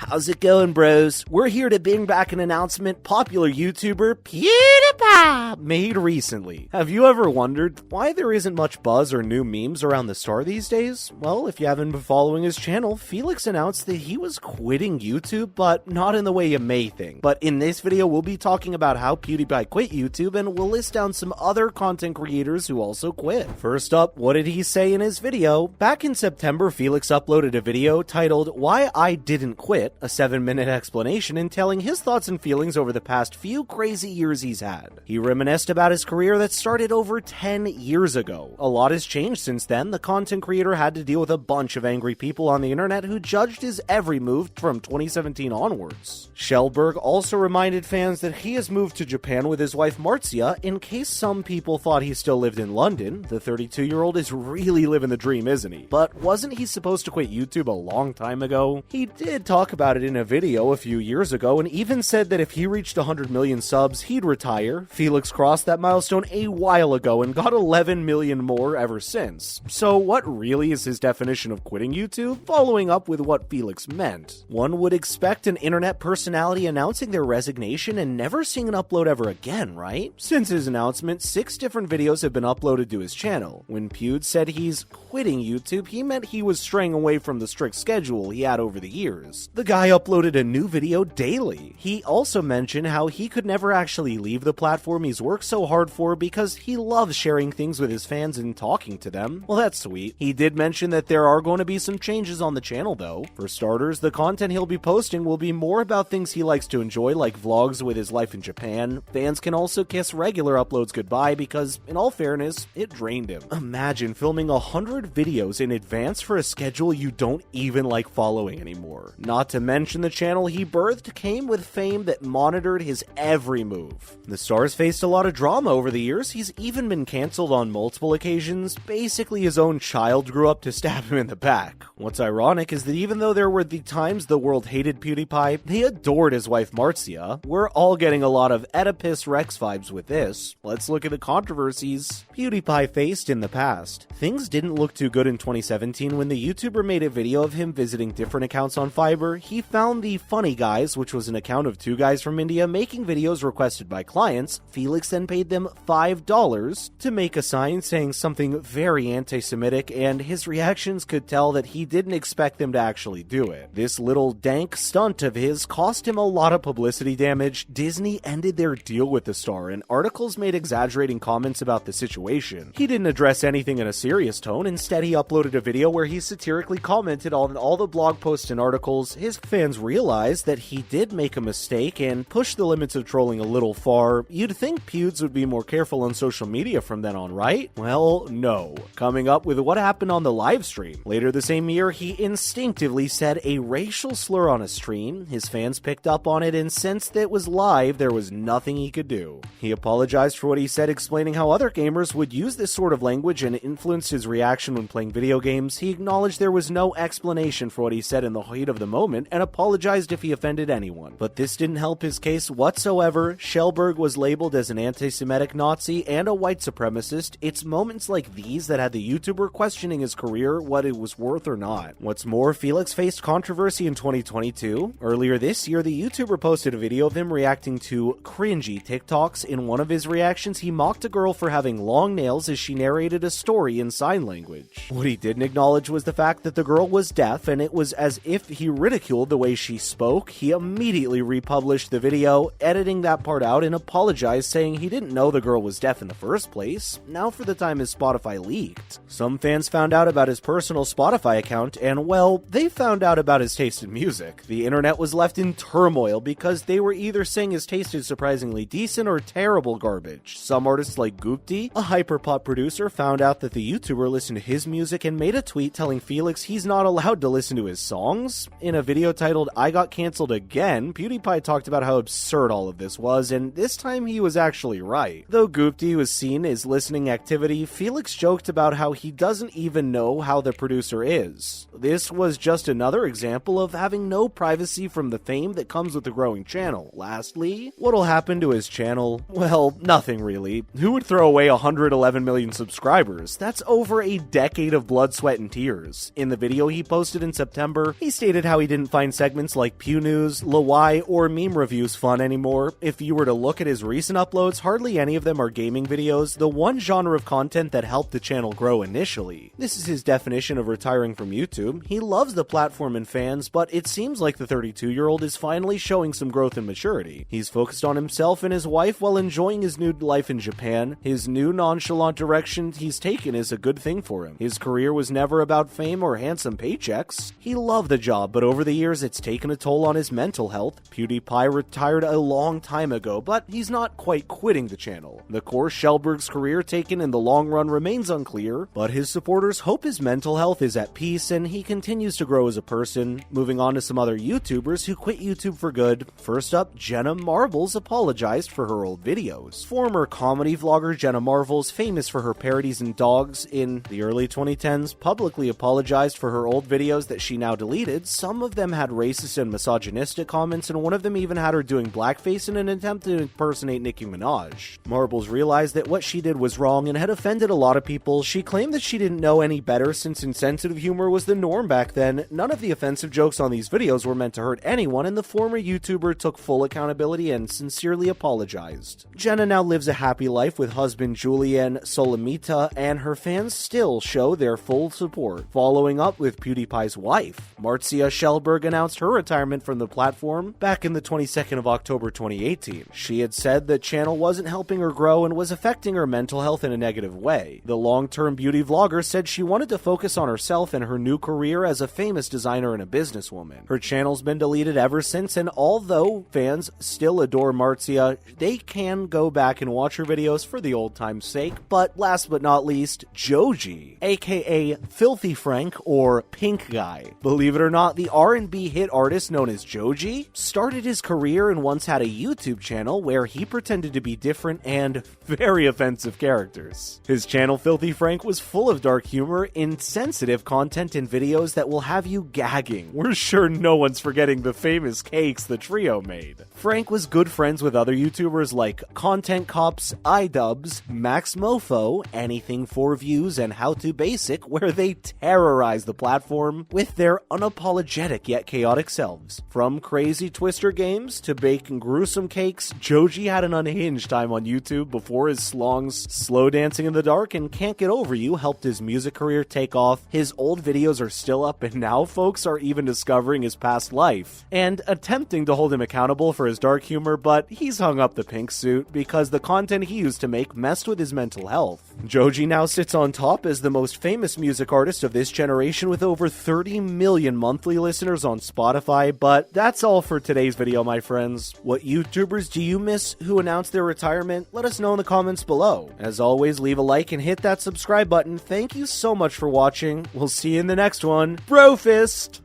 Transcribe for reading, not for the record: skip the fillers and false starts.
How's it going, bros? We're here to bring back an announcement popular YouTuber PewDiePie made recently. Have you ever wondered why there isn't much buzz or new memes around the star these days? Well, if you haven't been following his channel, Felix announced that he was quitting YouTube, but not in the way you may think. But in this video, we'll be talking about how PewDiePie quit YouTube, and we'll list down some other content creators who also quit. First up, what did he say in his video? Back in September, Felix uploaded a video titled "Why I Didn't Quit," a 7-minute explanation and telling his thoughts and feelings over the past few crazy years he's had. He reminisced about his career that started over 10 years ago. A lot has changed since then. The content creator had to deal with a bunch of angry people on the internet who judged his every move from 2017 onwards. Shellberg also reminded fans that he has moved to Japan with his wife Marcia. In case some people thought he still lived in London, the 32-year-old is really living the dream, isn't he? But wasn't he supposed to quit YouTube a long time ago? He did talk about it in a video a few years ago and even said that if he reached 100 million subs, he'd retire. Felix crossed that milestone a while ago and got 11 million more ever since. So what really is his definition of quitting YouTube? Following up with what Felix meant. One would expect an internet personality announcing their resignation and never seeing an upload ever again, right? Since his announcement, 6 different videos have been uploaded to his channel. When Pewd said he's quitting YouTube, he meant he was straying away from the strict schedule he had over the years. The guy uploaded a new video daily. He also mentioned how he could never actually leave the platform he's worked so hard for because he loves sharing things with his fans and talking to them. Well, that's sweet. He did mention that there are going to be some changes on the channel though. For starters, the content he'll be posting will be more about things he likes to enjoy, like vlogs with his life in Japan. Fans can also kiss regular uploads goodbye because, in all fairness, it drained him. Imagine filming 100 videos in advance for a schedule you don't even like following anymore. Not to mention the channel he birthed came with fame that monitored his every move. The star's faced a lot of drama over the years. He's even been cancelled on multiple occasions. Basically, his own child grew up to stab him in the back. What's ironic is that even though there were the times the world hated PewDiePie, they adored his wife Marcia. We're all getting a lot of Oedipus Rex vibes with this. Let's look at the controversies PewDiePie faced in the past. Things didn't look too good in 2017 when the YouTuber made a video of him visiting different accounts on Fiverr. He found the Funny Guys, which was an account of 2 guys from India making videos requested by clients. Felix then paid them $5 to make a sign saying something very anti-Semitic, and his reactions could tell that he didn't expect them to actually do it. This little dank stunt of his cost him a lot of publicity damage. Disney ended their deal with the star, and articles made exaggerating comments about the situation. He didn't address anything in a serious tone. Instead, he uploaded a video where he satirically commented on all the blog posts and articles. His fans realized that he did make a mistake and pushed the limits of trolling a little far. You'd think Pewds would be more careful on social media from then on, right? Well, no. Coming up with what happened on the live stream. Later the same year, he instinctively said a racial slur on a stream. His fans picked up on it, and since it was live, there was nothing he could do. He apologized for what he said, explaining how other gamers would use this sort of language and influenced his reaction when playing video games. He acknowledged there was no explanation for what he said in the heat of the moment and apologized if he offended anyone. But this didn't help his case whatsoever. Shellberg was labeled as an anti-Semitic Nazi and a white supremacist. It's moments like these that had the YouTuber questioning his career, what it was worth or not. What's more, Felix faced controversy in 2022. Earlier this year, the YouTuber posted a video of him reacting to cringy TikToks. In one of his reactions, he mocked a girl for having long nails as she narrated a story in sign language. What he didn't acknowledge was the fact that the girl was deaf, and it was as if he ridiculed the way she spoke. He immediately republished the video, editing that part out, and apologized, saying he didn't know the girl was deaf in the first place. Now for the time his Spotify leaked. Some fans found out about his personal Spotify account, and well, they found out about his taste in music. The internet was left in turmoil because they were either saying his taste is surprisingly decent or terrible garbage. Some artists like Gupti, a hyperpop producer, found out that the YouTuber listened to his music and made a tweet telling Felix he's not allowed to listen to his songs. In a video titled "I Got Cancelled Again," PewDiePie talked about how absurd all of this was, and this time he was actually right. Though Gupti was seen as listening activity, Felix joked about how he doesn't even know how the producer is. This was just another example of having no privacy from the fame that comes with a growing channel. Lastly, what'll happen to his channel? Well, nothing really. Who would throw away 111 million subscribers? That's over a decade of blood, sweat, and tears. In the video he posted in September, he stated how he didn't wouldn't find segments like Pew News, Lawai, or meme reviews fun anymore. If you were to look at his recent uploads, hardly any of them are gaming videos, the one genre of content that helped the channel grow initially. This is his definition of retiring from YouTube. He loves the platform and fans, but it seems like the 32-year-old is finally showing some growth and maturity. He's focused on himself and his wife while enjoying his new life in Japan. His new nonchalant direction he's taken is a good thing for him. His career was never about fame or handsome paychecks. He loved the job, but over the years it's taken a toll on his mental health. PewDiePie retired a long time ago, but he's not quite quitting the channel. The course Shellberg's career taken in the long run remains unclear, but his supporters hope his mental health is at peace and he continues to grow as a person. Moving on to some other YouTubers who quit YouTube for good. First up, Jenna Marbles apologized for her old videos. Former comedy vlogger Jenna Marbles, famous for her parodies and dogs in the early 2010s, publicly apologized for her old videos that she now deleted. Some of them had racist and misogynistic comments, and one of them even had her doing blackface in an attempt to impersonate Nicki Minaj. Marbles realized that what she did was wrong and had offended a lot of people. She claimed that she didn't know any better since insensitive humor was the norm back then. None of the offensive jokes on these videos were meant to hurt anyone, and the former YouTuber took full accountability and sincerely apologized. Jenna now lives a happy life with husband Julian Solomita, and her fans still show their full support. Following up with PewDiePie's wife, Marcia Shellberg announced her retirement from the platform back in the 22nd of October 2018. She had said the channel wasn't helping her grow and was affecting her mental health in a negative way. The long-term beauty vlogger said she wanted to focus on herself and her new career as a famous designer and a businesswoman. Her channel's been deleted ever since, and although fans still adore Marcia, they can go back and watch her videos for the old time's sake. But last but not least, Joji, aka Filthy Frank or Pink Guy. Believe it or not, the R&B hit artist known as Joji started his career and once had a YouTube channel where he pretended to be different and very offensive characters. His channel Filthy Frank was full of dark humor, insensitive content, and videos that will have you gagging. We're sure no one's forgetting the famous cakes the trio made. Frank was good friends with other YouTubers like Content Cops, iDubbbz, Max Mofo, Anything for Views, and How to Basic, where they terrorize the platform with their unapologetic yet chaotic selves. From crazy Twister games to baking gruesome cakes, Joji had an unhinged time on YouTube before his slongs Slow Dancing in the Dark and Can't Get Over You helped his music career take off. His old videos are still up, and now folks are even discovering his past life and attempting to hold him accountable for his dark humor, but he's hung up the pink suit because the content he used to make messed with his mental health. Joji now sits on top as the most famous music artist of this generation with over 30 million monthly listeners on Spotify, but that's all for today's video, my friends. What YouTubers do you miss who announced their retirement? Let us know in the comments below. As always, leave a like and hit that subscribe button. Thank you so much for watching. We'll see you in the next one. Brofist!